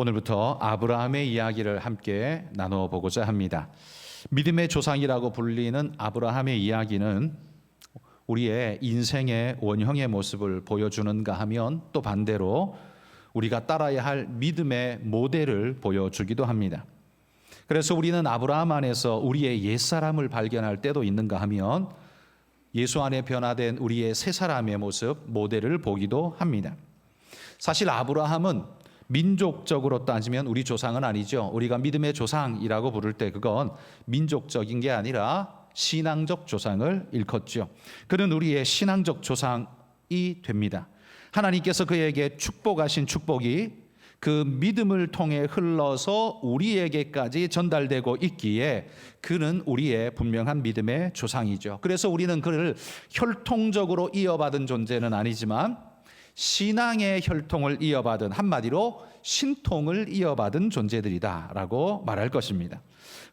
오늘부터 아브라함의 이야기를 함께 나누어 보고자 합니다. 믿음의 조상이라고 불리는 아브라함의 이야기는 우리의 인생의 원형의 모습을 보여주는가 하면 또 반대로 우리가 따라야 할 믿음의 모델을 보여주기도 합니다. 그래서 우리는 아브라함 안에서 우리의 옛사람을 발견할 때도 있는가 하면 예수 안에 변화된 우리의 새 사람의 모습, 모델을 보기도 합니다. 사실 아브라함은 민족적으로 따지면 우리 조상은 아니죠. 우리가 믿음의 조상이라고 부를 때 그건 민족적인 게 아니라 신앙적 조상을 일컫죠. 그는 우리의 신앙적 조상이 됩니다. 하나님께서 그에게 축복하신 축복이 그 믿음을 통해 흘러서 우리에게까지 전달되고 있기에 그는 우리의 분명한 믿음의 조상이죠. 그래서 우리는 그를 혈통적으로 이어받은 존재는 아니지만 신앙의 혈통을 이어받은, 한마디로 신통을 이어받은 존재들이다라고 말할 것입니다.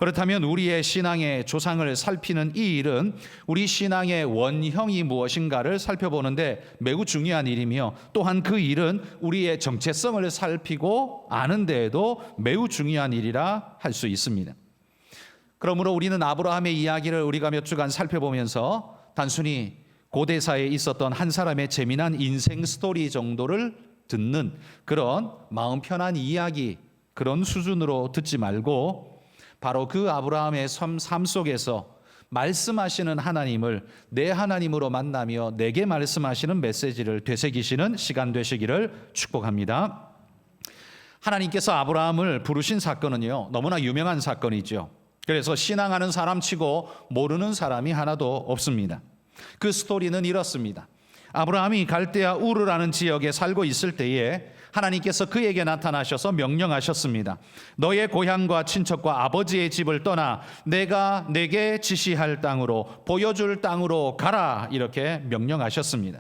그렇다면 우리의 신앙의 조상을 살피는 이 일은 우리 신앙의 원형이 무엇인가를 살펴보는데 매우 중요한 일이며, 또한 그 일은 우리의 정체성을 살피고 아는 데에도 매우 중요한 일이라 할 수 있습니다. 그러므로 우리는 아브라함의 이야기를 우리가 몇 주간 살펴보면서 단순히 고대사에 있었던 한 사람의 재미난 인생 스토리 정도를 듣는 그런 마음 편한 이야기, 그런 수준으로 듣지 말고 바로 그 아브라함의 삶 속에서 말씀하시는 하나님을 내 하나님으로 만나며 내게 말씀하시는 메시지를 되새기시는 시간 되시기를 축복합니다. 하나님께서 아브라함을 부르신 사건은요, 너무나 유명한 사건이죠. 그래서 신앙하는 사람치고 모르는 사람이 하나도 없습니다. 그 스토리는 이렇습니다. 아브라함이 갈대아 우르라는 지역에 살고 있을 때에 하나님께서 그에게 나타나셔서 명령하셨습니다. 너의 고향과 친척과 아버지의 집을 떠나 내가 내게 지시할 땅으로, 보여줄 땅으로 가라, 이렇게 명령하셨습니다.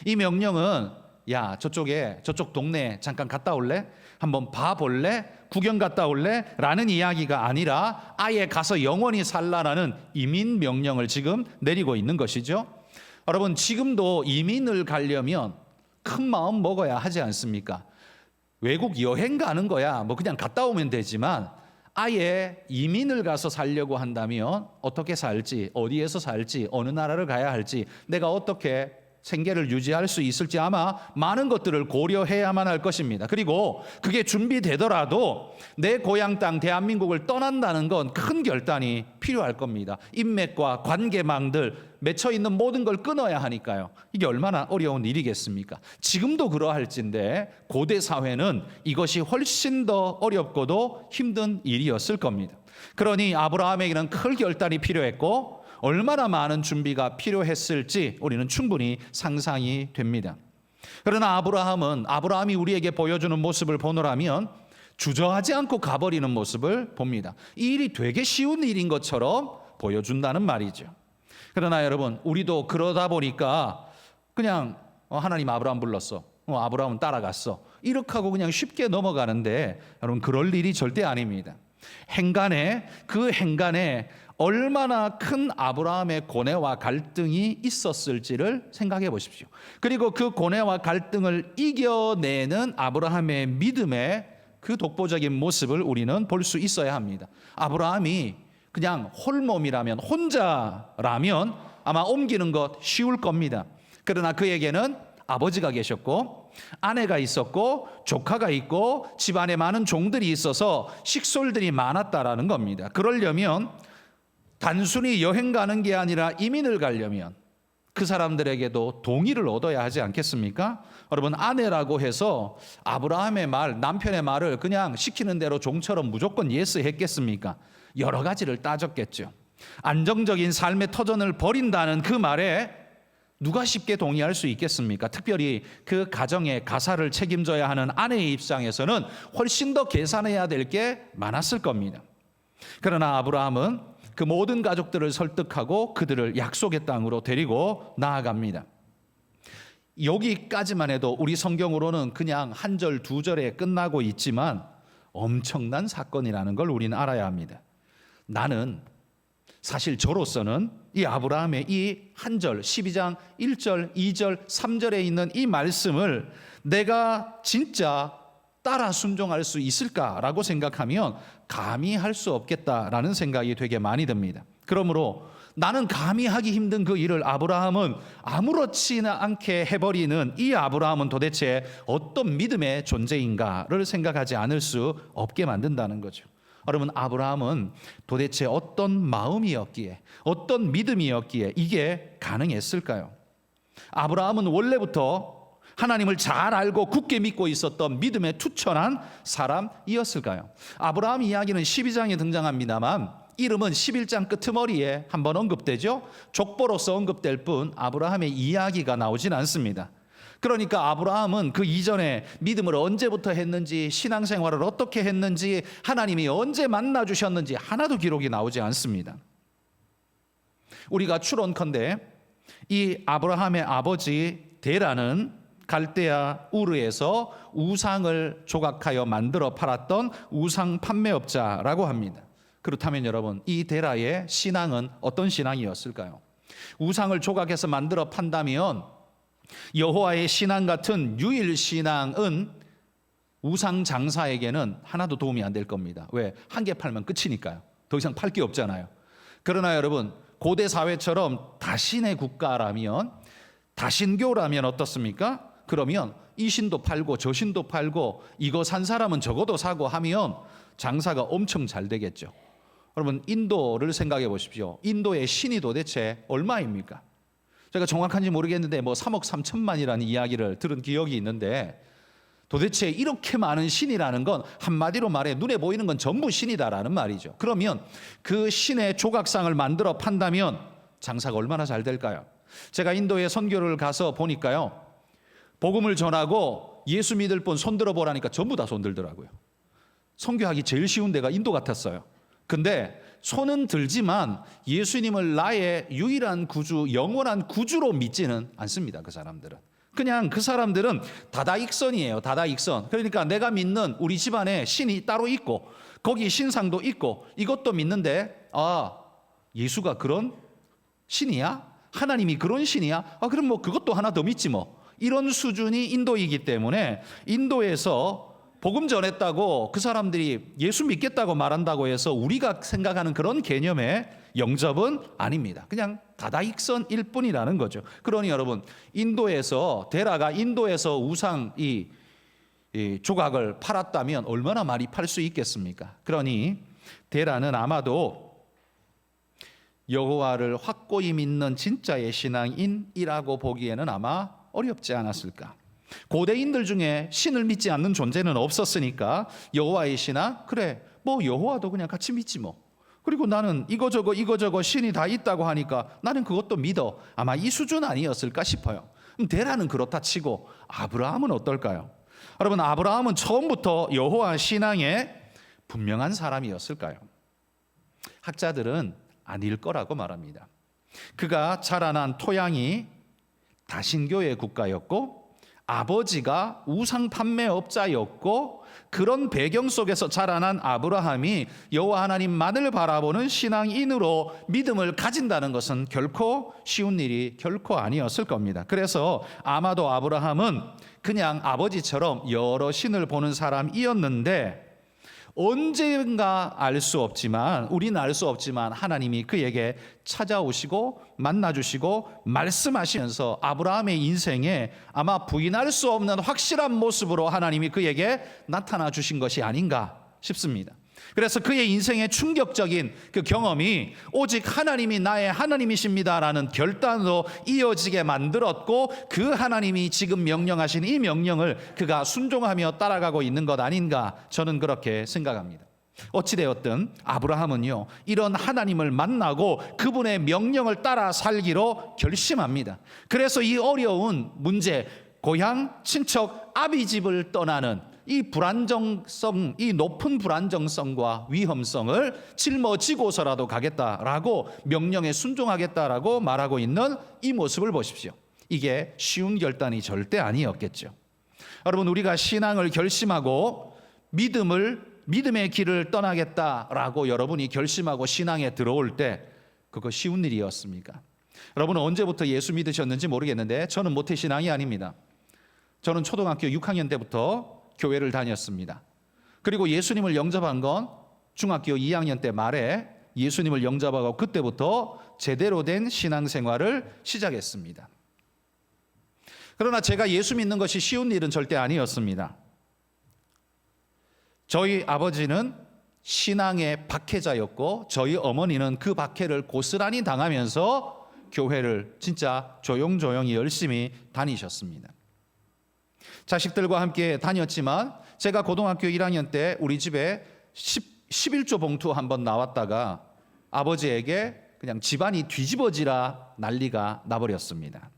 이 명령은 야, 저쪽 동네 잠깐 갔다 올래? 한번 봐볼래? 구경 갔다 올래? 라는 이야기가 아니라 아예 가서 영원히 살라라는 이민 명령을 지금 내리고 있는 것이죠. 여러분, 지금도 이민을 가려면 큰 마음 먹어야 하지 않습니까? 외국 여행 가는 거야 뭐 그냥 갔다 오면 되지만 아예 이민을 가서 살려고 한다면 어떻게 살지, 어디에서 살지, 어느 나라를 가야 할지, 내가 어떻게 생계를 유지할 수 있을지 아마 많은 것들을 고려해야만 할 것입니다. 그리고 그게 준비되더라도 내 고향 땅 대한민국을 떠난다는 건 큰 결단이 필요할 겁니다. 인맥과 관계망들 맺혀 있는 모든 걸 끊어야 하니까요. 이게 얼마나 어려운 일이겠습니까? 지금도 그러할진데 고대 사회는 이것이 훨씬 더 어렵고도 힘든 일이었을 겁니다. 그러니 아브라함에게는 큰 결단이 필요했고 얼마나 많은 준비가 필요했을지 우리는 충분히 상상이 됩니다. 그러나 아브라함이 우리에게 보여주는 모습을 보노라면 주저하지 않고 가버리는 모습을 봅니다. 이 일이 되게 쉬운 일인 것처럼 보여준다는 말이죠. 그러나 여러분, 우리도 그러다 보니까 그냥 하나님 아브라함 불렀어, 아브라함은 따라갔어, 이렇게 하고 그냥 쉽게 넘어가는데 여러분, 그럴 일이 절대 아닙니다. 그 행간에 얼마나 큰 아브라함의 고뇌와 갈등이 있었을지를 생각해 보십시오. 그리고 그 고뇌와 갈등을 이겨내는 아브라함의 믿음의 그 독보적인 모습을 우리는 볼 수 있어야 합니다. 아브라함이 그냥 홀몸이라면, 혼자라면 아마 옮기는 것 쉬울 겁니다. 그러나 그에게는 아버지가 계셨고 아내가 있었고 조카가 있고 집안에 많은 종들이 있어서 식솔들이 많았다라는 겁니다. 그러려면 단순히 여행 가는 게 아니라 이민을 가려면 그 사람들에게도 동의를 얻어야 하지 않겠습니까? 여러분, 아내라고 해서 아브라함의 말, 남편의 말을 그냥 시키는 대로 종처럼 무조건 예스 했겠습니까? 여러 가지를 따졌겠죠. 안정적인 삶의 터전을 버린다는 그 말에 누가 쉽게 동의할 수 있겠습니까? 특별히 그 가정의 가사를 책임져야 하는 아내의 입장에서는 훨씬 더 계산해야 될 게 많았을 겁니다. 그러나 아브라함은 그 모든 가족들을 설득하고 그들을 약속의 땅으로 데리고 나아갑니다. 여기까지만 해도 우리 성경으로는 그냥 한 절, 두 절에 끝나고 있지만 엄청난 사건이라는 걸 우리는 알아야 합니다. 나는 사실 저로서는 이 아브라함의 이 한 절, 12장 1절, 2절, 3절에 있는 이 말씀을 내가 진짜 따라 순종할 수 있을까라고 생각하면 감히 할 수 없겠다라는 생각이 되게 많이 듭니다. 그러므로 나는 감히 하기 힘든 그 일을 아브라함은 아무렇지나 않게 해버리는 이 아브라함은 도대체 어떤 믿음의 존재인가를 생각하지 않을 수 없게 만든다는 거죠. 여러분, 아브라함은 도대체 어떤 마음이었기에, 어떤 믿음이었기에 이게 가능했을까요? 아브라함은 원래부터 하나님을 잘 알고 굳게 믿고 있었던 믿음에 투철한 사람이었을까요? 아브라함 이야기는 12장에 등장합니다만 이름은 11장 끄트머리에 한번 언급되죠. 족보로서 언급될 뿐 아브라함의 이야기가 나오진 않습니다. 그러니까 아브라함은 그 이전에 믿음을 언제부터 했는지, 신앙생활을 어떻게 했는지, 하나님이 언제 만나 주셨는지 하나도 기록이 나오지 않습니다. 우리가 추론컨대 이 아브라함의 아버지 데라는 갈대아 우르에서 우상을 조각하여 만들어 팔았던 우상 판매업자라고 합니다. 그렇다면 여러분, 이 데라의 신앙은 어떤 신앙이었을까요? 우상을 조각해서 만들어 판다면 여호와의 신앙 같은 유일 신앙은 우상 장사에게는 하나도 도움이 안 될 겁니다. 왜? 한 개 팔면 끝이니까요. 더 이상 팔 게 없잖아요. 그러나 여러분, 고대 사회처럼 다신의 국가라면, 다신교라면 어떻습니까? 그러면 이 신도 팔고 저 신도 팔고 이거 산 사람은 저거도 사고 하면 장사가 엄청 잘 되겠죠. 여러분, 인도를 생각해 보십시오. 인도의 신이 도대체 얼마입니까? 제가 정확한지 모르겠는데 3억 3천만이라는 이야기를 들은 기억이 있는데, 도대체 이렇게 많은 신이라는 건 한마디로 말해 눈에 보이는 건 전부 신이다라는 말이죠. 그러면 그 신의 조각상을 만들어 판다면 장사가 얼마나 잘 될까요? 제가 인도에 선교를 가서 보니까요, 복음을 전하고 예수 믿을 분 손들어 보라니까 전부 다 손들더라고요. 선교하기 제일 쉬운 데가 인도 같았어요. 근데 손은 들지만 예수님을 나의 유일한 구주, 영원한 구주로 믿지는 않습니다. 그 사람들은 그냥 그 사람들은 다다익선이에요. 다다익선. 그러니까 내가 믿는 우리 집안에 신이 따로 있고 거기 신상도 있고 이것도 믿는데, 예수가 그런 신이야? 하나님이 그런 신이야? 그럼 뭐 그것도 하나 더 믿지 뭐. 이런 수준이 인도이기 때문에 인도에서 복음 전했다고 그 사람들이 예수 믿겠다고 말한다고 해서 우리가 생각하는 그런 개념의 영접은 아닙니다. 그냥 다다익선일 뿐이라는 거죠. 그러니 여러분, 인도에서 데라가 인도에서 우상 이 조각을 팔았다면 얼마나 많이 팔 수 있겠습니까? 그러니 데라는 아마도 여호와를 확고히 믿는 진짜의 신앙인이라고 보기에는 아마 어렵지 않았을까. 고대인들 중에 신을 믿지 않는 존재는 없었으니까 여호와의 신앙, 그래 뭐 여호와도 그냥 같이 믿지 뭐. 그리고 나는 이거저거 신이 다 있다고 하니까 나는 그것도 믿어. 아마 이 수준 아니었을까 싶어요. 그럼 데라는 그렇다 치고 아브라함은 어떨까요? 여러분, 아브라함은 처음부터 여호와 신앙에 분명한 사람이었을까요? 학자들은 아닐 거라고 말합니다. 그가 자라난 토양이 다신교의 국가였고 아버지가 우상 판매업자였고 그런 배경 속에서 자라난 아브라함이 여호와 하나님만을 바라보는 신앙인으로 믿음을 가진다는 것은 결코 쉬운 일이 결코 아니었을 겁니다. 그래서 아마도 아브라함은 그냥 아버지처럼 여러 신을 보는 사람이었는데, 언젠가 알 수 없지만, 우리는 알 수 없지만 하나님이 그에게 찾아오시고 만나주시고 말씀하시면서 아브라함의 인생에 아마 부인할 수 없는 확실한 모습으로 하나님이 그에게 나타나 주신 것이 아닌가 싶습니다. 그래서 그의 인생의 충격적인 그 경험이 오직 하나님이 나의 하나님이십니다라는 결단으로 이어지게 만들었고, 그 하나님이 지금 명령하신 이 명령을 그가 순종하며 따라가고 있는 것 아닌가, 저는 그렇게 생각합니다. 어찌되었든 아브라함은요, 이런 하나님을 만나고 그분의 명령을 따라 살기로 결심합니다. 그래서 이 어려운 문제, 고향 친척 아비 집을 떠나는 이 불안정성, 이 높은 불안정성과 위험성을 짊어지고서라도 가겠다라고, 명령에 순종하겠다라고 말하고 있는 이 모습을 보십시오. 이게 쉬운 결단이 절대 아니었겠죠. 여러분, 우리가 신앙을 결심하고 믿음의 길을 떠나겠다라고 여러분이 결심하고 신앙에 들어올 때 그거 쉬운 일이었습니까? 여러분은 언제부터 예수 믿으셨는지 모르겠는데 저는 모태신앙이 아닙니다. 저는 초등학교 6학년 때부터 교회를 다녔습니다. 그리고 예수님을 영접한 건 중학교 2학년 때 말에 예수님을 영접하고 그때부터 제대로 된 신앙생활을 시작했습니다. 그러나 제가 예수 믿는 것이 쉬운 일은 절대 아니었습니다. 저희 아버지는 신앙의 박해자였고 저희 어머니는 그 박해를 고스란히 당하면서 교회를 진짜 조용조용히 열심히 다니셨습니다. 자식들과 함께 다녔지만 제가 고등학교 1학년 때 우리 집에 11조 봉투 한번 나왔다가 아버지에게 그냥 집안이 뒤집어지라 난리가 나버렸습니다.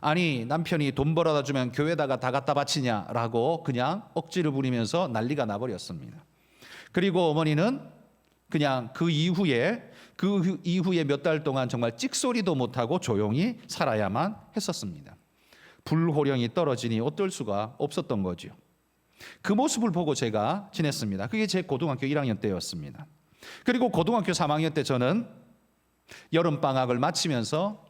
아니 남편이 돈 벌어다 주면 교회에다가 다 갖다 바치냐라고 그냥 억지를 부리면서 난리가 나버렸습니다. 그리고 어머니는 그냥 그 이후에 몇 달 동안 정말 찍소리도 못하고 조용히 살아야만 했었습니다. 불호령이 떨어지니 어떨 수가 없었던 거죠. 그 모습을 보고 제가 지냈습니다. 그게 제 고등학교 1학년 때였습니다. 그리고 고등학교 3학년 때 저는 여름방학을 마치면서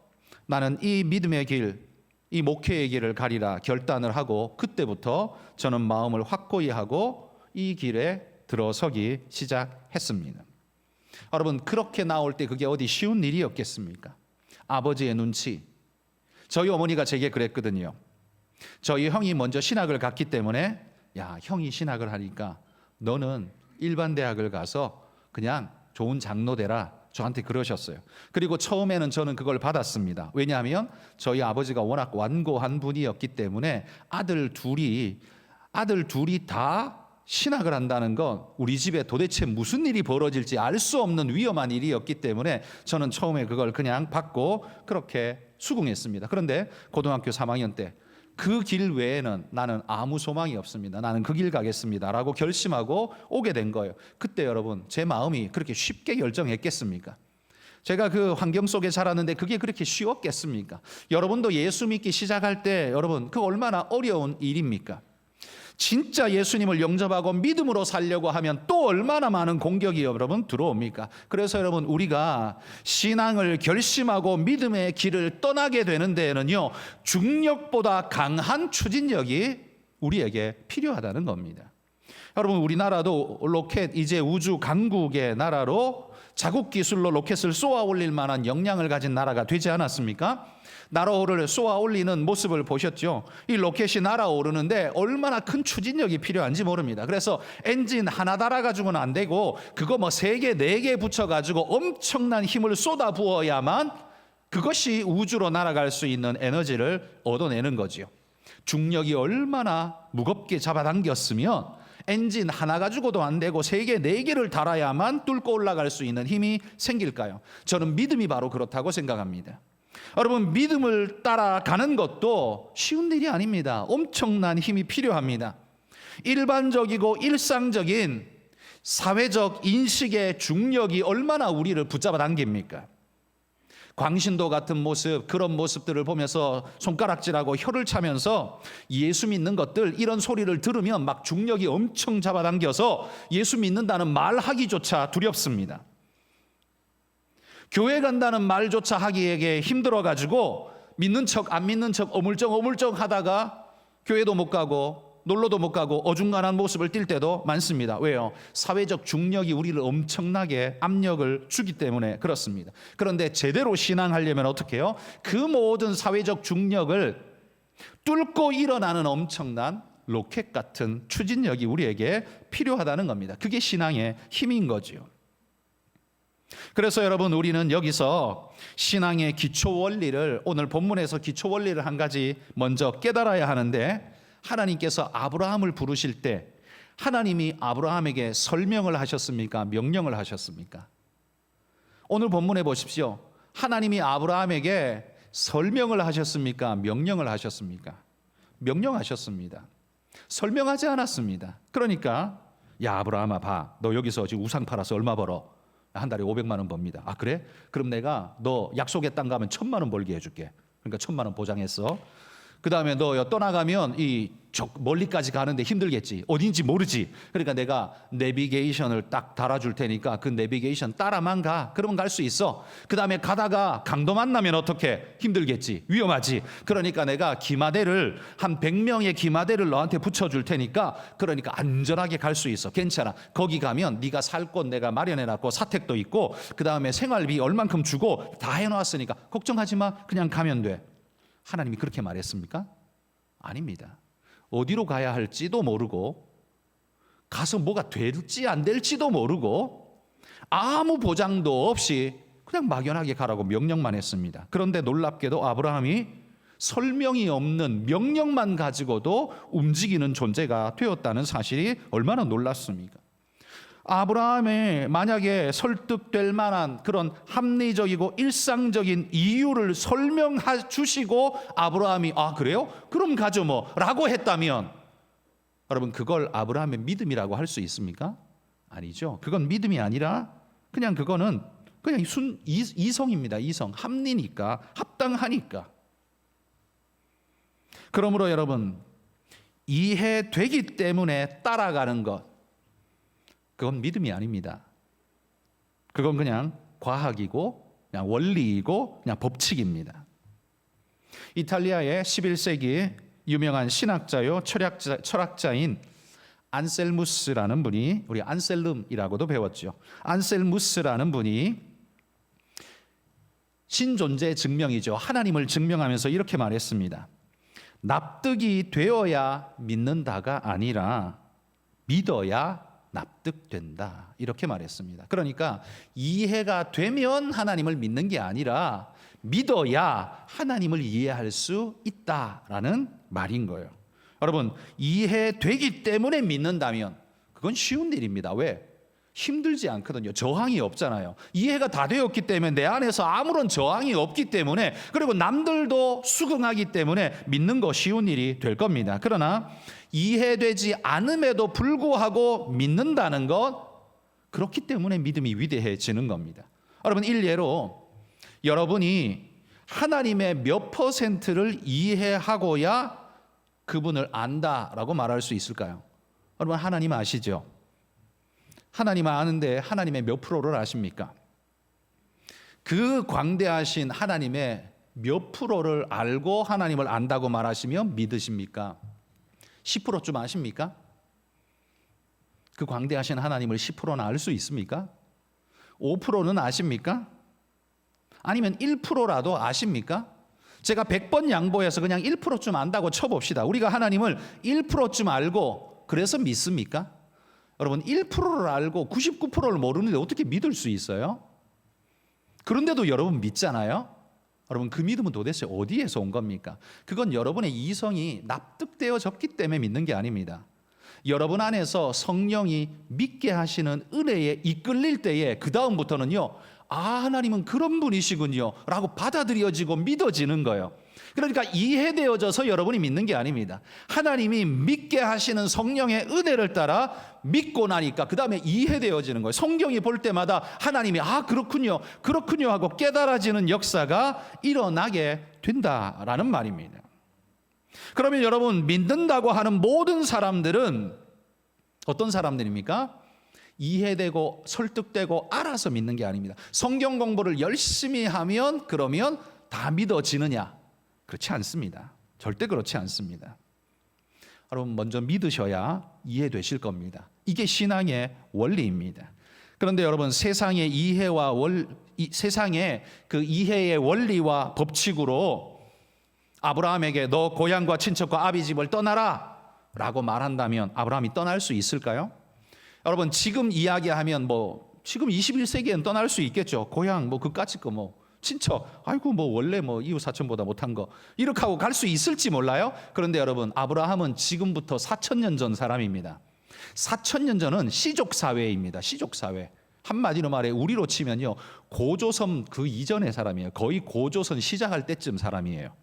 나는 이 믿음의 길, 이 목회의 길을 가리라 결단을 하고 그때부터 저는 마음을 확고히 하고 이 길에 들어서기 시작했습니다. 여러분 그렇게 나올 때 그게 어디 쉬운 일이었겠습니까? 아버지의 눈치. 저희 어머니가 제게 그랬거든요. 저희 형이 먼저 신학을 갔기 때문에 야 형이 신학을 하니까 너는 일반 대학을 가서 그냥 좋은 장로 되라 저한테 그러셨어요. 그리고 처음에는 저는 그걸 받았습니다. 왜냐하면 저희 아버지가 워낙 완고한 분이었기 때문에 아들 둘이 다 신학을 한다는 건 우리 집에 도대체 무슨 일이 벌어질지 알 수 없는 위험한 일이었기 때문에 저는 처음에 그걸 그냥 받고 그렇게 수긍했습니다. 그런데 고등학교 3학년 때 그 길 외에는 나는 아무 소망이 없습니다. 나는 그 길 가겠습니다 라고 결심하고 오게 된 거예요. 그때 여러분 제 마음이 그렇게 쉽게 결정했겠습니까? 제가 그 환경 속에 자랐는데 그게 그렇게 쉬웠겠습니까? 여러분도 예수 믿기 시작할 때 여러분 그 얼마나 어려운 일입니까? 진짜 예수님을 영접하고 믿음으로 살려고 하면 또 얼마나 많은 공격이 여러분 들어옵니까? 그래서 여러분 우리가 신앙을 결심하고 믿음의 길을 떠나게 되는 데에는요 중력보다 강한 추진력이 우리에게 필요하다는 겁니다. 여러분 우리나라도 로켓 이제 우주 강국의 나라로 자국 기술로 로켓을 쏘아 올릴 만한 역량을 가진 나라가 되지 않았습니까? 날아오를 쏘아 올리는 모습을 보셨죠? 이 로켓이 날아오르는데 얼마나 큰 추진력이 필요한지 모릅니다. 그래서 엔진 하나 달아가지고는 안 되고 그거 뭐 3개, 4개 붙여가지고 엄청난 힘을 쏟아 부어야만 그것이 우주로 날아갈 수 있는 에너지를 얻어내는 거지요. 중력이 얼마나 무겁게 잡아당겼으면 엔진 하나 가지고도 안 되고 3개, 4개를 달아야만 뚫고 올라갈 수 있는 힘이 생길까요? 저는 믿음이 바로 그렇다고 생각합니다. 여러분 믿음을 따라가는 것도 쉬운 일이 아닙니다. 엄청난 힘이 필요합니다. 일반적이고 일상적인 사회적 인식의 중력이 얼마나 우리를 붙잡아 당깁니까? 광신도 같은 모습, 그런 모습들을 보면서 손가락질하고 혀를 차면서 예수 믿는 것들 이런 소리를 들으면 막 중력이 엄청 잡아당겨서 예수 믿는다는 말하기조차 두렵습니다. 교회 간다는 말조차 하기에게 힘들어가지고 믿는 척 안 믿는 척 어물쩡 하다가 교회도 못 가고 놀러도 못 가고 어중간한 모습을 띌 때도 많습니다. 왜요? 사회적 중력이 우리를 엄청나게 압력을 주기 때문에 그렇습니다. 그런데 제대로 신앙하려면 어떻게 해요? 그 모든 사회적 중력을 뚫고 일어나는 엄청난 로켓 같은 추진력이 우리에게 필요하다는 겁니다. 그게 신앙의 힘인 거죠. 그래서 여러분 우리는 여기서 신앙의 기초 원리를 오늘 본문에서 기초 원리를 한 가지 먼저 깨달아야 하는데 하나님께서 아브라함을 부르실 때 하나님이 아브라함에게 설명을 하셨습니까? 명령을 하셨습니까? 오늘 본문에 보십시오. 하나님이 아브라함에게 설명을 하셨습니까? 명령을 하셨습니까? 명령하셨습니다. 설명하지 않았습니다. 그러니까 야 아브라함아 봐. 너 여기서 지금 우상 팔아서 얼마 벌어? 한 달에 500만 원 법니다. 아 그래? 그럼 내가 너 약속의 땅 가면 1000만 원 벌게 해줄게. 그러니까 1000만 원 보장했어. 그 다음에 너 떠나가면 이 멀리까지 가는데 힘들겠지. 어딘지 모르지. 그러니까 내가 내비게이션을 딱 달아줄 테니까 그 내비게이션 따라만 가. 그러면 갈 수 있어. 그 다음에 가다가 강도 만나면 어떻게? 힘들겠지. 위험하지. 그러니까 내가 기마대를 한 100명의 기마대를 너한테 붙여줄 테니까 그러니까 안전하게 갈 수 있어. 괜찮아. 거기 가면 네가 살 곳 내가 마련해놨고 사택도 있고 그 다음에 생활비 얼만큼 주고 다 해놨으니까 걱정하지 마. 그냥 가면 돼. 하나님이 그렇게 말했습니까? 아닙니다. 어디로 가야 할지도 모르고 가서 뭐가 될지 안 될지도 모르고 아무 보장도 없이 그냥 막연하게 가라고 명령만 했습니다. 그런데 놀랍게도 아브라함이 설명이 없는 명령만 가지고도 움직이는 존재가 되었다는 사실이 얼마나 놀랐습니까? 아브라함이 만약에 설득될 만한 그런 합리적이고 일상적인 이유를 설명해 주시고 아브라함이 그래요? 그럼 가죠 뭐 라고 했다면 여러분 그걸 아브라함의 믿음이라고 할 수 있습니까? 아니죠. 그건 믿음이 아니라 그거는 그냥 이성입니다. 이성. 합리니까 합당하니까. 그러므로 여러분 이해되기 때문에 따라가는 것 그건 믿음이 아닙니다. 그건 그냥 과학이고 그냥 원리이고 그냥 법칙입니다. 이탈리아의 11세기 유명한 신학자요 철학자인 안셀무스라는 분이 우리 안셀름이라고도 배웠죠. 안셀무스라는 분이 신존재 증명이죠. 하나님을 증명하면서 이렇게 말했습니다. 납득이 되어야 믿는다가 아니라 믿어야 납득된다. 이렇게 말했습니다. 그러니까 이해가 되면 하나님을 믿는 게 아니라 믿어야 하나님을 이해할 수 있다라는 말인 거예요. 여러분 이해되기 때문에 믿는다면 그건 쉬운 일입니다. 왜? 힘들지 않거든요. 저항이 없잖아요. 이해가 다 되었기 때문에 내 안에서 아무런 저항이 없기 때문에 그리고 남들도 수긍하기 때문에 믿는 거 쉬운 일이 될 겁니다. 그러나 이해되지 않음에도 불구하고 믿는다는 것 그렇기 때문에 믿음이 위대해지는 겁니다. 여러분 일례로 여러분이 하나님의 몇 퍼센트를 이해하고야 그분을 안다라고 말할 수 있을까요? 여러분 하나님 아시죠? 하나님 아는데 하나님의 몇 프로를 아십니까? 그 광대하신 하나님의 몇 프로를 알고 하나님을 안다고 말하시면 믿으십니까? 10%쯤 아십니까? 그 광대하신 하나님을 10%는 알 수 있습니까? 5%는 아십니까? 아니면 1%라도 아십니까? 제가 100번 양보해서 그냥 1%쯤 안다고 쳐봅시다. 우리가 하나님을 1%쯤 알고 그래서 믿습니까? 여러분 1%를 알고 99%를 모르는데 어떻게 믿을 수 있어요? 그런데도 여러분 믿잖아요. 여러분 그 믿음은 도대체 어디에서 온 겁니까? 그건 여러분의 이성이 납득되어졌기 때문에 믿는 게 아닙니다. 여러분 안에서 성령이 믿게 하시는 은혜에 이끌릴 때에 그 다음부터는요 하나님은 그런 분이시군요 라고 받아들여지고 믿어지는 거예요. 그러니까 이해되어져서 여러분이 믿는 게 아닙니다. 하나님이 믿게 하시는 성령의 은혜를 따라 믿고 나니까 그 다음에 이해되어지는 거예요. 성경이 볼 때마다 하나님이 그렇군요 그렇군요 하고 깨달아지는 역사가 일어나게 된다라는 말입니다. 그러면 여러분 믿는다고 하는 모든 사람들은 어떤 사람들입니까? 이해되고 설득되고 알아서 믿는 게 아닙니다. 성경 공부를 열심히 하면 그러면 다 믿어지느냐? 그렇지 않습니다. 절대 그렇지 않습니다. 여러분 먼저 믿으셔야 이해되실 겁니다. 이게 신앙의 원리입니다. 그런데 여러분 세상의 세상의 그 이해의 원리와 법칙으로 아브라함에게 너 고향과 친척과 아비 집을 떠나라 라고 말한다면 아브라함이 떠날 수 있을까요? 여러분 지금 이야기하면 지금 21세기엔 떠날 수 있겠죠. 고향 그까짓 거 친척 원래 이웃 사촌보다 못한 거 이렇게 하고 갈 수 있을지 몰라요. 그런데 여러분 아브라함은 지금부터 4,000년 전 사람입니다. 4,000년 전은 시족 사회입니다. 시족 사회. 한마디로 말해 우리로 치면요 고조선 그 이전의 사람이에요. 거의 고조선 시작할 때쯤 사람이에요.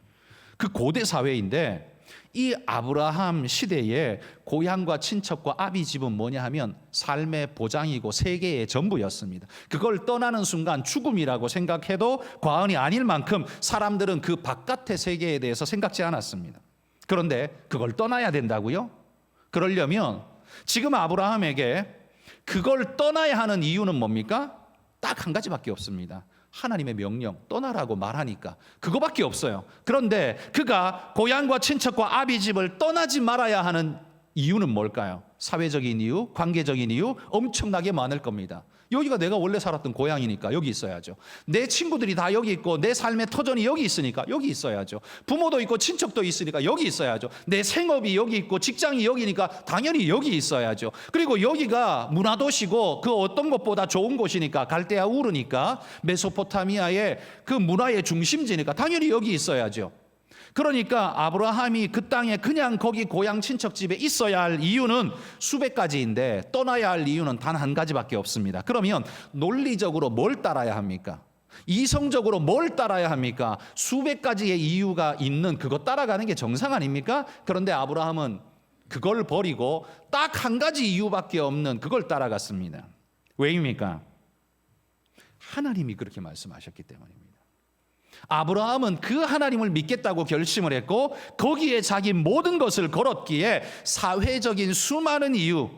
그 고대 사회인데 이 아브라함 시대에 고향과 친척과 아비 집은 뭐냐 하면 삶의 보장이고 세계의 전부였습니다. 그걸 떠나는 순간 죽음이라고 생각해도 과언이 아닐 만큼 사람들은 그 바깥의 세계에 대해서 생각지 않았습니다. 그런데 그걸 떠나야 된다고요? 그러려면 지금 아브라함에게 그걸 떠나야 하는 이유는 뭡니까? 딱 한 가지밖에 없습니다. 하나님의 명령, 떠나라고 말하니까 그거밖에 없어요. 그런데 그가 고향과 친척과 아비 집을 떠나지 말아야 하는 이유는 뭘까요? 사회적인 이유, 관계적인 이유 엄청나게 많을 겁니다. 여기가 내가 원래 살았던 고향이니까 여기 있어야죠. 내 친구들이 다 여기 있고 내 삶의 터전이 여기 있으니까 여기 있어야죠. 부모도 있고 친척도 있으니까 여기 있어야죠. 내 생업이 여기 있고 직장이 여기니까 당연히 여기 있어야죠. 그리고 여기가 문화도시고 그 어떤 것보다 좋은 곳이니까, 갈대아 우르니까, 메소포타미아의 그 문화의 중심지니까 당연히 여기 있어야죠. 그러니까 아브라함이 그 땅에 그냥 거기 고향 친척 집에 있어야 할 이유는 수백 가지인데 떠나야 할 이유는 단 한 가지밖에 없습니다. 그러면 논리적으로 뭘 따라야 합니까? 이성적으로 뭘 따라야 합니까? 수백 가지의 이유가 있는 그거 따라가는 게 정상 아닙니까? 그런데 아브라함은 그걸 버리고 딱 한 가지 이유밖에 없는 그걸 따라갔습니다. 왜입니까? 하나님이 그렇게 말씀하셨기 때문입니다. 아브라함은 그 하나님을 믿겠다고 결심을 했고 거기에 자기 모든 것을 걸었기에 사회적인 수많은 이유,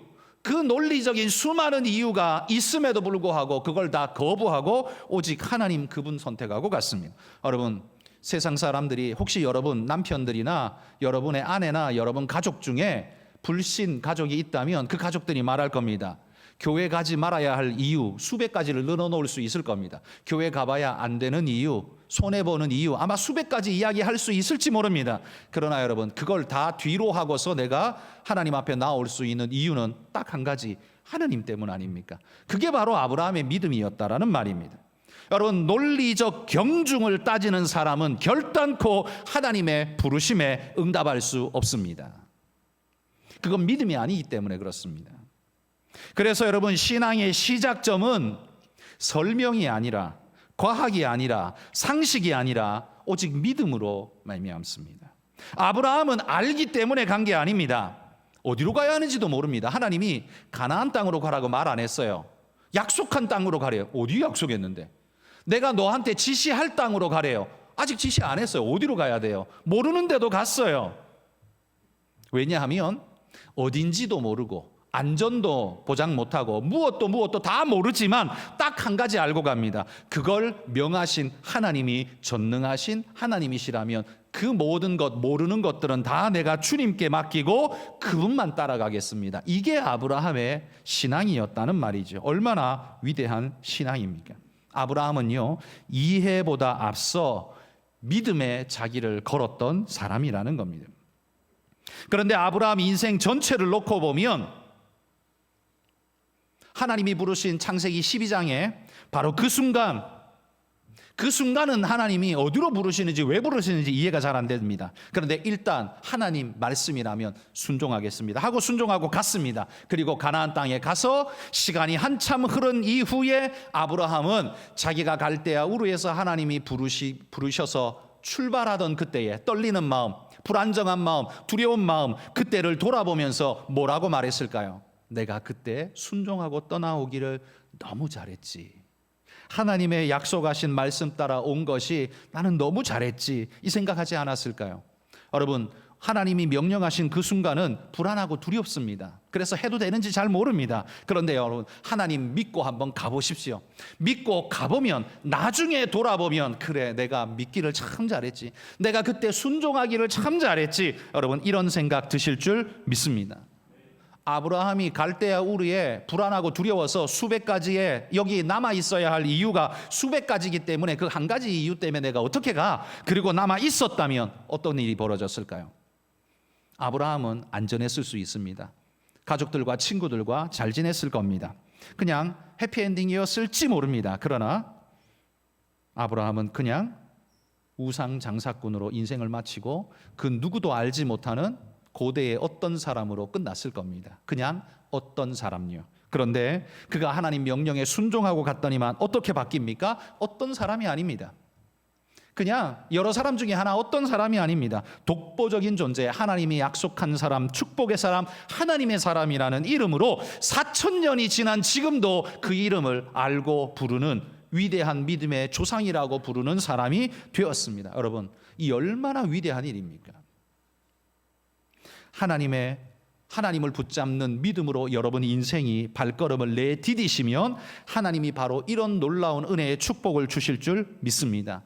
그 논리적인 수많은 이유가 있음에도 불구하고 그걸 다 거부하고 오직 하나님 그분 선택하고 갔습니다. 여러분, 세상 사람들이 혹시 여러분 남편들이나 여러분의 아내나 여러분 가족 중에 불신 가족이 있다면 그 가족들이 말할 겁니다. 교회 가지 말아야 할 이유 수백 가지를 늘어놓을 수 있을 겁니다. 교회 가봐야 안 되는 이유, 손해보는 이유, 아마 수백 가지 이야기할 수 있을지 모릅니다. 그러나 여러분, 그걸 다 뒤로 하고서 내가 하나님 앞에 나올 수 있는 이유는 딱 한 가지, 하나님 때문 아닙니까? 그게 바로 아브라함의 믿음이었다라는 말입니다. 여러분, 논리적 경중을 따지는 사람은 결단코 하나님의 부르심에 응답할 수 없습니다. 그건 믿음이 아니기 때문에 그렇습니다. 그래서 여러분, 신앙의 시작점은 설명이 아니라, 과학이 아니라, 상식이 아니라 오직 믿음으로 말미암습니다. 아브라함은 알기 때문에 간 게 아닙니다. 어디로 가야 하는지도 모릅니다. 하나님이 가나안 땅으로 가라고 말 안 했어요. 약속한 땅으로 가래요. 어디 약속했는데? 내가 너한테 지시할 땅으로 가래요. 아직 지시 안 했어요. 어디로 가야 돼요? 모르는데도 갔어요. 왜냐하면 어딘지도 모르고 안전도 보장 못하고 무엇도 다 모르지만 딱 한 가지 알고 갑니다. 그걸 명하신 하나님이 전능하신 하나님이시라면 그 모든 것, 모르는 것들은 다 내가 주님께 맡기고 그분만 따라가겠습니다. 이게 아브라함의 신앙이었다는 말이죠. 얼마나 위대한 신앙입니까? 아브라함은요, 이해보다 앞서 믿음의 자기를 걸었던 사람이라는 겁니다. 그런데 아브라함 인생 전체를 놓고 보면 하나님이 부르신 창세기 12장에 바로 그 순간은 하나님이 어디로 부르시는지, 왜 부르시는지 이해가 잘 안 됩니다. 그런데 일단 하나님 말씀이라면 순종하겠습니다 하고 순종하고 갔습니다. 그리고 가나안 땅에 가서 시간이 한참 흐른 이후에 아브라함은 자기가 갈대아 우르에서 하나님이 부르셔서 출발하던 그때에 떨리는 마음, 불안정한 마음, 두려운 마음, 그때를 돌아보면서 뭐라고 말했을까요? 내가 그때 순종하고 떠나오기를 너무 잘했지. 하나님의 약속하신 말씀 따라 온 것이 나는 너무 잘했지. 이 생각하지 않았을까요? 여러분, 하나님이 명령하신 그 순간은 불안하고 두렵습니다. 그래서 해도 되는지 잘 모릅니다. 그런데 여러분, 하나님 믿고 한번 가보십시오. 믿고 가보면 나중에 돌아보면 그래, 내가 믿기를 참 잘했지. 내가 그때 순종하기를 참 잘했지. 여러분, 이런 생각 드실 줄 믿습니다. 아브라함이 갈대아 우르에 불안하고 두려워서 수백 가지의 여기 남아 있어야 할 이유가 수백 가지이기 때문에 그 한 가지 이유 때문에 내가 어떻게 가? 그리고 남아 있었다면 어떤 일이 벌어졌을까요? 아브라함은 안전했을 수 있습니다. 가족들과 친구들과 잘 지냈을 겁니다. 그냥 해피엔딩이었을지 모릅니다. 그러나 아브라함은 그냥 우상 장사꾼으로 인생을 마치고 그 누구도 알지 못하는 고대의 어떤 사람으로 끝났을 겁니다. 그냥 어떤 사람요. 그런데 그가 하나님 명령에 순종하고 갔더니만 어떻게 바뀝니까? 어떤 사람이 아닙니다. 그냥 여러 사람 중에 하나, 어떤 사람이 아닙니다. 독보적인 존재, 하나님이 약속한 사람, 축복의 사람, 하나님의 사람이라는 이름으로 4,000년이 지난 지금도 그 이름을 알고 부르는 위대한 믿음의 조상이라고 부르는 사람이 되었습니다. 여러분, 이 얼마나 위대한 일입니까? 하나님을 붙잡는 믿음으로 여러분 인생이 발걸음을 내디디시면 하나님이 바로 이런 놀라운 은혜의 축복을 주실 줄 믿습니다.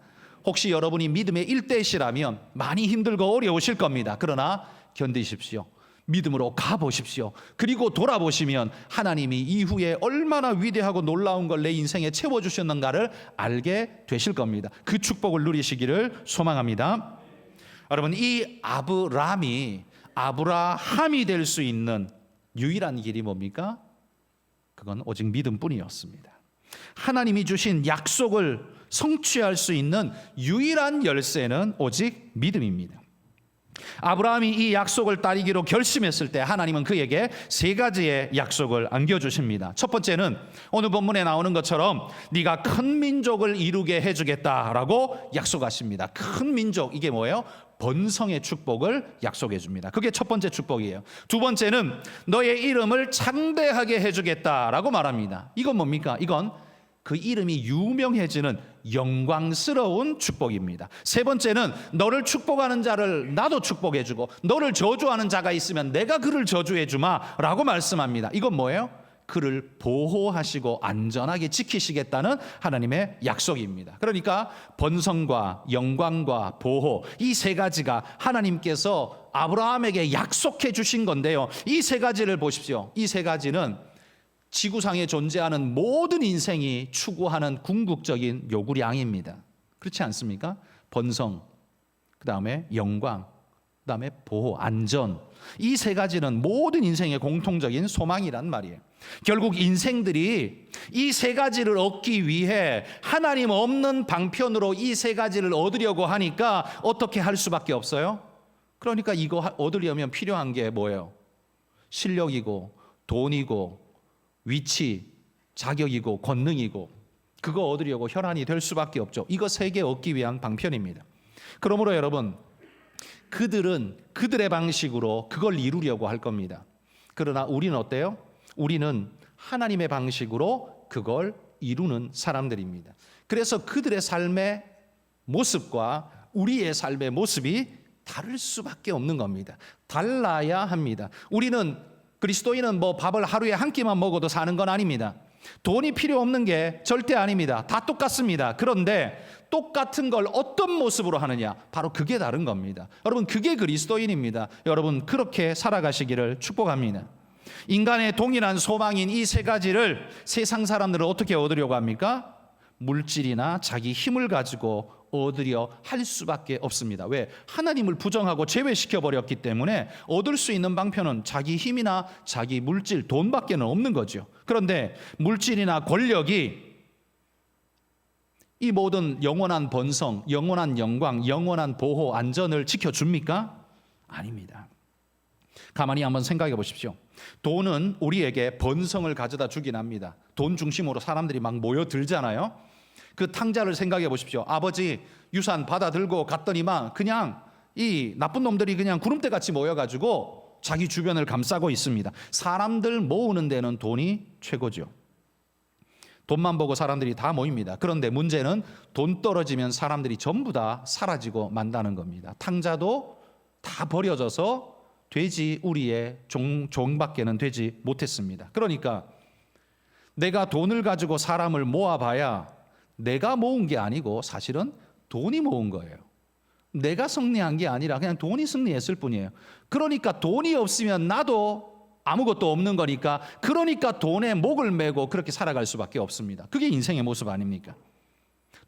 혹시 여러분이 믿음의 일대시라면 많이 힘들고 어려우실 겁니다. 그러나 견디십시오. 믿음으로 가보십시오. 그리고 돌아보시면 하나님이 이후에 얼마나 위대하고 놀라운 걸 내 인생에 채워주셨는가를 알게 되실 겁니다. 그 축복을 누리시기를 소망합니다. 여러분, 이 아브라함이 될 수 있는 유일한 길이 뭡니까? 그건 오직 믿음뿐이었습니다. 하나님이 주신 약속을 성취할 수 있는 유일한 열쇠는 오직 믿음입니다. 아브라함이 이 약속을 따르기로 결심했을 때 하나님은 그에게 세 가지의 약속을 안겨주십니다. 첫 번째는 오늘 본문에 나오는 것처럼 네가 큰 민족을 이루게 해주겠다라고 약속하십니다. 큰 민족, 이게 뭐예요? 번성의 축복을 약속해 줍니다. 그게 첫 번째 축복이에요. 두 번째는 너의 이름을 창대하게 해주겠다라고 말합니다. 이건 뭡니까? 이건 그 이름이 유명해지는 영광스러운 축복입니다. 세 번째는 너를 축복하는 자를 나도 축복해 주고 너를 저주하는 자가 있으면 내가 그를 저주해 주마 라고 말씀합니다. 이건 뭐예요? 그를 보호하시고 안전하게 지키시겠다는 하나님의 약속입니다. 그러니까 번성과 영광과 보호, 이 세 가지가 하나님께서 아브라함에게 약속해 주신 건데요. 이 세 가지를 보십시오. 이 세 가지는 지구상에 존재하는 모든 인생이 추구하는 궁극적인 요구량입니다. 그렇지 않습니까? 번성, 그 다음에 영광, 그 다음에 보호, 안전. 이 세 가지는 모든 인생의 공통적인 소망이란 말이에요. 결국 인생들이 이 세 가지를 얻기 위해 하나님 없는 방편으로 이 세 가지를 얻으려고 하니까 어떻게 할 수밖에 없어요? 그러니까 이거 얻으려면 필요한 게 뭐예요? 실력이고 돈이고 위치, 자격이고 권능이고, 그거 얻으려고 혈안이 될 수밖에 없죠. 이거 세 개 얻기 위한 방편입니다. 그러므로 여러분, 그들은 그들의 방식으로 그걸 이루려고 할 겁니다. 그러나 우리는 어때요? 우리는 하나님의 방식으로 그걸 이루는 사람들입니다. 그래서 그들의 삶의 모습과 우리의 삶의 모습이 다를 수밖에 없는 겁니다. 달라야 합니다. 그리스도인은 밥을 하루에 한 끼만 먹어도 사는 건 아닙니다. 돈이 필요 없는 게 절대 아닙니다. 다 똑같습니다. 그런데 똑같은 걸 어떤 모습으로 하느냐, 바로 그게 다른 겁니다. 여러분, 그게 그리스도인입니다. 여러분, 그렇게 살아가시기를 축복합니다. 인간의 동일한 소망인 이 세 가지를 세상 사람들은 어떻게 얻으려고 합니까? 물질이나 자기 힘을 가지고 얻으려 할 수밖에 없습니다. 왜? 하나님을 부정하고 제외시켜 버렸기 때문에 얻을 수 있는 방편은 자기 힘이나 자기 물질, 돈밖에는 없는 거죠. 그런데 물질이나 권력이 이 모든 영원한 번성, 영원한 영광, 영원한 보호, 안전을 지켜줍니까? 아닙니다. 가만히 한번 생각해 보십시오. 돈은 우리에게 번성을 가져다 주긴 합니다. 돈 중심으로 사람들이 막 모여들잖아요. 그 탕자를 생각해 보십시오. 아버지 유산 받아 들고 갔더니만 그냥 이 나쁜 놈들이 그냥 구름대 같이 모여가지고 자기 주변을 감싸고 있습니다. 사람들 모으는 데는 돈이 최고죠. 돈만 보고 사람들이 다 모입니다. 그런데 문제는 돈 떨어지면 사람들이 전부 다 사라지고 만다는 겁니다. 탕자도 다 버려져서 돼지 우리의 종밖에는 되지 못했습니다. 그러니까 내가 돈을 가지고 사람을 모아봐야 내가 모은 게 아니고 사실은 돈이 모은 거예요. 내가 승리한 게 아니라 그냥 돈이 승리했을 뿐이에요. 그러니까 돈이 없으면 나도 아무것도 없는 거니까, 그러니까 돈에 목을 메고 그렇게 살아갈 수밖에 없습니다. 그게 인생의 모습 아닙니까?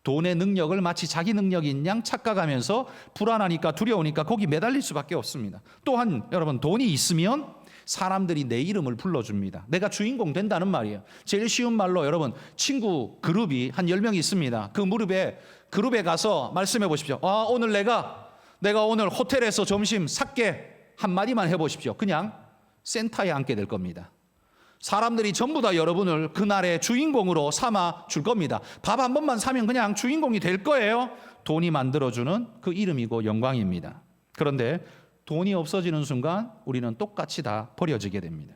돈의 능력을 마치 자기 능력인 양 착각하면서 불안하니까 두려우니까 거기 매달릴 수밖에 없습니다. 또한 여러분, 돈이 있으면 사람들이 내 이름을 불러줍니다. 내가 주인공 된다는 말이에요. 제일 쉬운 말로 여러분, 친구 그룹이 한 10명 있습니다. 그 그룹에 가서 말씀해 보십시오. 오늘 내가 오늘 호텔에서 점심 샀게 한마디만 해보십시오. 그냥 센터에 앉게 될 겁니다. 사람들이 전부 다 여러분을 그날의 주인공으로 삼아 줄 겁니다. 밥 한 번만 사면 그냥 주인공이 될 거예요. 돈이 만들어주는 그 이름이고 영광입니다. 그런데 돈이 없어지는 순간 우리는 똑같이 다 버려지게 됩니다.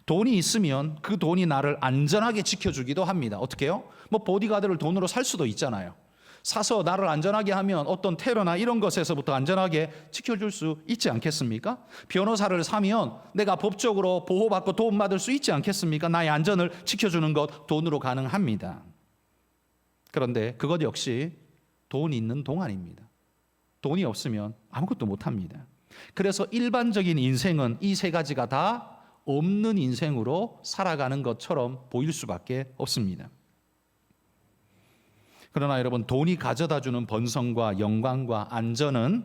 돈이 있으면 그 돈이 나를 안전하게 지켜주기도 합니다. 어떻게 해요? 보디가드를 돈으로 살 수도 있잖아요. 사서 나를 안전하게 하면 어떤 테러나 이런 것에서부터 안전하게 지켜줄 수 있지 않겠습니까? 변호사를 사면 내가 법적으로 보호받고 도움받을 수 있지 않겠습니까? 나의 안전을 지켜주는 것 돈으로 가능합니다. 그런데 그것 역시 돈 있는 동안입니다. 돈이 없으면 아무것도 못합니다. 그래서 일반적인 인생은 이 세 가지가 다 없는 인생으로 살아가는 것처럼 보일 수밖에 없습니다. 그러나 여러분, 돈이 가져다주는 번성과 영광과 안전은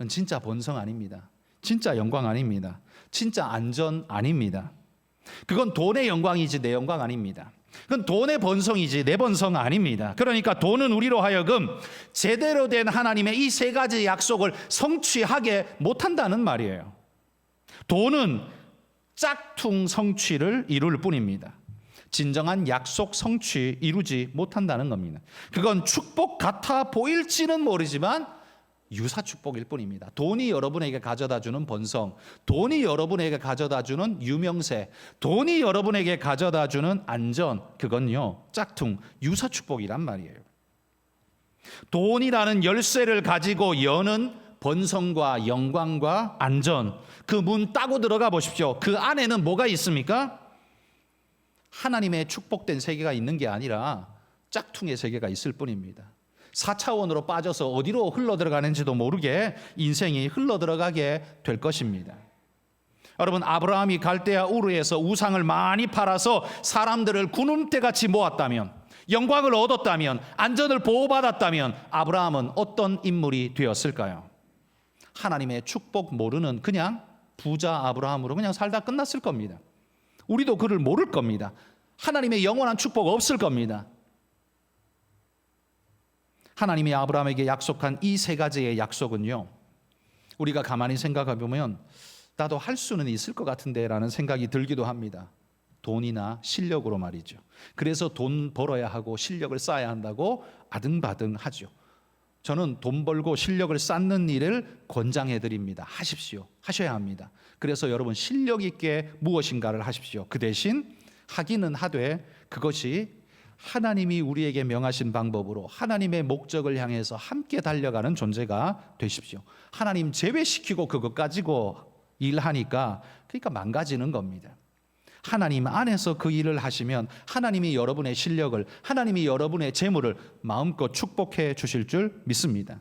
진짜 번성 아닙니다. 진짜 영광 아닙니다. 진짜 안전 아닙니다. 그건 돈의 영광이지 내 영광 아닙니다. 그건 돈의 번성이지 내 번성 아닙니다. 그러니까 돈은 우리로 하여금 제대로 된 하나님의 이 세 가지 약속을 성취하게 못한다는 말이에요. 돈은 짝퉁 성취를 이룰 뿐입니다. 진정한 약속 성취 이루지 못한다는 겁니다. 그건 축복 같아 보일지는 모르지만 유사 축복일 뿐입니다. 돈이 여러분에게 가져다주는 번성, 돈이 여러분에게 가져다주는 유명세, 돈이 여러분에게 가져다주는 안전, 그건요 짝퉁 유사 축복이란 말이에요. 돈이라는 열쇠를 가지고 여는 번성과 영광과 안전, 그 문 따고 들어가 보십시오. 그 안에는 뭐가 있습니까? 하나님의 축복된 세계가 있는 게 아니라 짝퉁의 세계가 있을 뿐입니다. 4차원으로 빠져서 어디로 흘러들어가는지도 모르게 인생이 흘러들어가게 될 것입니다. 여러분, 아브라함이 갈대아 우르에서 우상을 많이 팔아서 사람들을 구름대같이 모았다면, 영광을 얻었다면, 안전을 보호받았다면 아브라함은 어떤 인물이 되었을까요? 하나님의 축복 모르는 그냥 부자 아브라함으로 그냥 살다 끝났을 겁니다. 우리도 그를 모를 겁니다. 하나님의 영원한 축복 없을 겁니다. 하나님이 아브라함에게 약속한 이 세 가지의 약속은요, 우리가 가만히 생각해 보면 나도 할 수는 있을 것 같은데 라는 생각이 들기도 합니다. 돈이나 실력으로 말이죠. 그래서 돈 벌어야 하고 실력을 쌓아야 한다고 아등바등 하죠. 저는 돈 벌고 실력을 쌓는 일을 권장해 드립니다. 하십시오. 하셔야 합니다. 그래서 여러분, 실력 있게 무엇인가를 하십시오. 그 대신 하기는 하되 그것이 하나님이 우리에게 명하신 방법으로 하나님의 목적을 향해서 함께 달려가는 존재가 되십시오. 하나님 제외시키고 그것 가지고 일하니까 그러니까 망가지는 겁니다. 하나님 안에서 그 일을 하시면 하나님이 여러분의 실력을, 하나님이 여러분의 재물을 마음껏 축복해 주실 줄 믿습니다.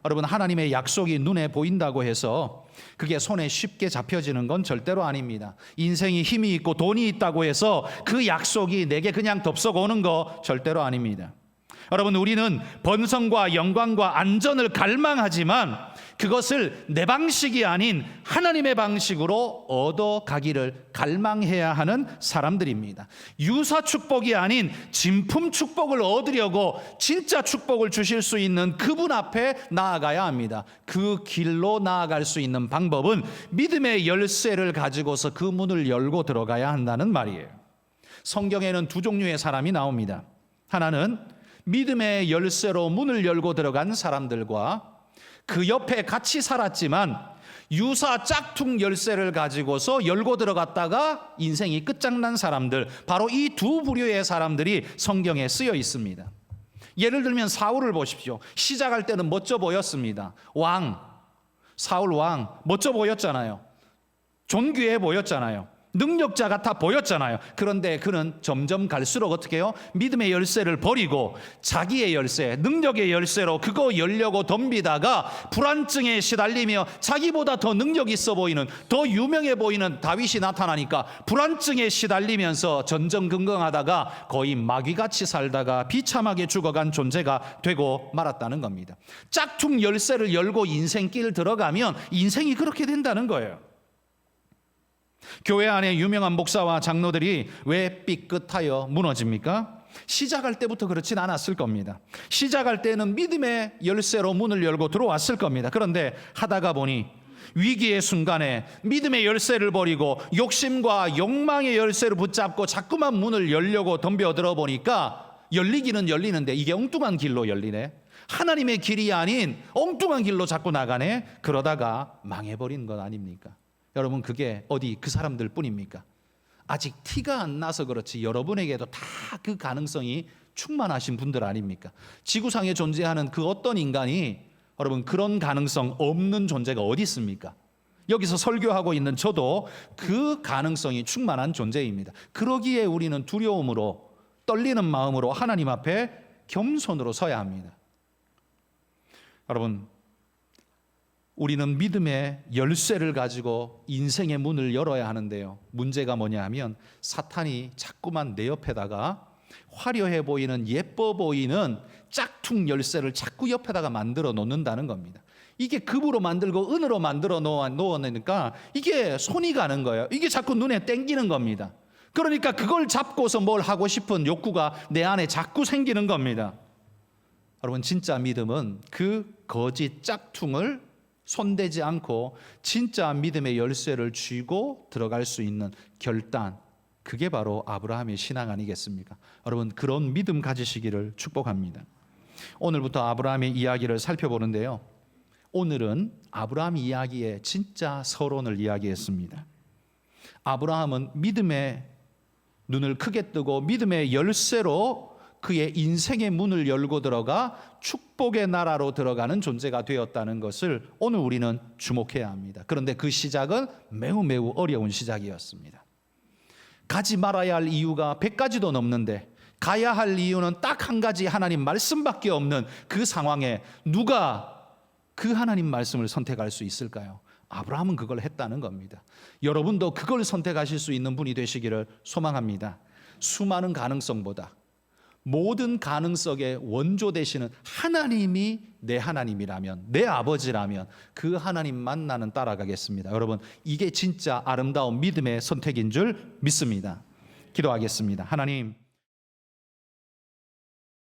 여러분, 하나님의 약속이 눈에 보인다고 해서 그게 손에 쉽게 잡혀지는 건 절대로 아닙니다. 인생이 힘이 있고 돈이 있다고 해서 그 약속이 내게 그냥 덥석 오는 거 절대로 아닙니다. 여러분, 우리는 번성과 영광과 안전을 갈망하지만 그것을 내 방식이 아닌 하나님의 방식으로 얻어가기를 갈망해야 하는 사람들입니다. 유사 축복이 아닌 진품 축복을 얻으려고 진짜 축복을 주실 수 있는 그분 앞에 나아가야 합니다. 그 길로 나아갈 수 있는 방법은 믿음의 열쇠를 가지고서 그 문을 열고 들어가야 한다는 말이에요. 성경에는 두 종류의 사람이 나옵니다. 하나는 믿음의 열쇠로 문을 열고 들어간 사람들과 그 옆에 같이 살았지만 유사 짝퉁 열쇠를 가지고서 열고 들어갔다가 인생이 끝장난 사람들, 바로 이 두 부류의 사람들이 성경에 쓰여 있습니다. 예를 들면 사울을 보십시오. 시작할 때는 멋져 보였습니다. 사울 왕 멋져 보였잖아요. 존귀해 보였잖아요. 능력자 같아 보였잖아요. 그런데 그는 점점 갈수록 어떻게 해요? 믿음의 열쇠를 버리고 자기의 열쇠, 능력의 열쇠로 그거 열려고 덤비다가 불안증에 시달리며 자기보다 더 능력 있어 보이는, 더 유명해 보이는 다윗이 나타나니까 불안증에 시달리면서 전전긍긍하다가 거의 마귀같이 살다가 비참하게 죽어간 존재가 되고 말았다는 겁니다. 짝퉁 열쇠를 열고 인생길 들어가면 인생이 그렇게 된다는 거예요. 교회 안에 유명한 목사와 장로들이 왜 삐끗하여 무너집니까? 시작할 때부터 그렇진 않았을 겁니다. 시작할 때는 믿음의 열쇠로 문을 열고 들어왔을 겁니다. 그런데 하다가 보니 위기의 순간에 믿음의 열쇠를 버리고 욕심과 욕망의 열쇠를 붙잡고 자꾸만 문을 열려고 덤벼들어 보니까 열리기는 열리는데 이게 엉뚱한 길로 열리네. 하나님의 길이 아닌 엉뚱한 길로 자꾸 나가네. 그러다가 망해버린 것 아닙니까? 여러분, 그게 어디 그 사람들 뿐입니까? 아직 티가 안 나서 그렇지 여러분에게도 다 그 가능성이 충만하신 분들 아닙니까? 지구상에 존재하는 그 어떤 인간이 여러분 그런 가능성 없는 존재가 어디 있습니까? 여기서 설교하고 있는 저도 그 가능성이 충만한 존재입니다. 그러기에 우리는 두려움으로 떨리는 마음으로 하나님 앞에 겸손으로 서야 합니다. 여러분, 우리는 믿음의 열쇠를 가지고 인생의 문을 열어야 하는데요. 문제가 뭐냐 하면 사탄이 자꾸만 내 옆에다가 화려해 보이는 예뻐 보이는 짝퉁 열쇠를 자꾸 옆에다가 만들어 놓는다는 겁니다. 이게 금으로 만들고 은으로 만들어 놓으니까 이게 손이 가는 거예요. 이게 자꾸 눈에 땡기는 겁니다. 그러니까 그걸 잡고서 뭘 하고 싶은 욕구가 내 안에 자꾸 생기는 겁니다. 여러분, 진짜 믿음은 그 거짓 짝퉁을 손대지 않고 진짜 믿음의 열쇠를 쥐고 들어갈 수 있는 결단, 그게 바로 아브라함의 신앙 아니겠습니까? 여러분, 그런 믿음 가지시기를 축복합니다. 오늘부터 아브라함의 이야기를 살펴보는데요. 오늘은 아브라함 이야기의 진짜 서론을 이야기했습니다. 아브라함은 믿음의 눈을 크게 뜨고 믿음의 열쇠로 그의 인생의 문을 열고 들어가 축복의 나라로 들어가는 존재가 되었다는 것을 오늘 우리는 주목해야 합니다. 그런데 그 시작은 매우 어려운 시작이었습니다. 가지 말아야 할 이유가 100가지도 넘는데 가야 할 이유는 딱 한 가지 하나님 말씀밖에 없는 그 상황에 누가 그 하나님 말씀을 선택할 수 있을까요? 아브라함은 그걸 했다는 겁니다. 여러분도 그걸 선택하실 수 있는 분이 되시기를 소망합니다. 수많은 가능성보다 모든 가능성의 원조 되시는 하나님이 내 하나님이라면, 내 아버지라면 그 하나님만 나는 따라가겠습니다. 여러분, 이게 진짜 아름다운 믿음의 선택인 줄 믿습니다. 기도하겠습니다. 하나님,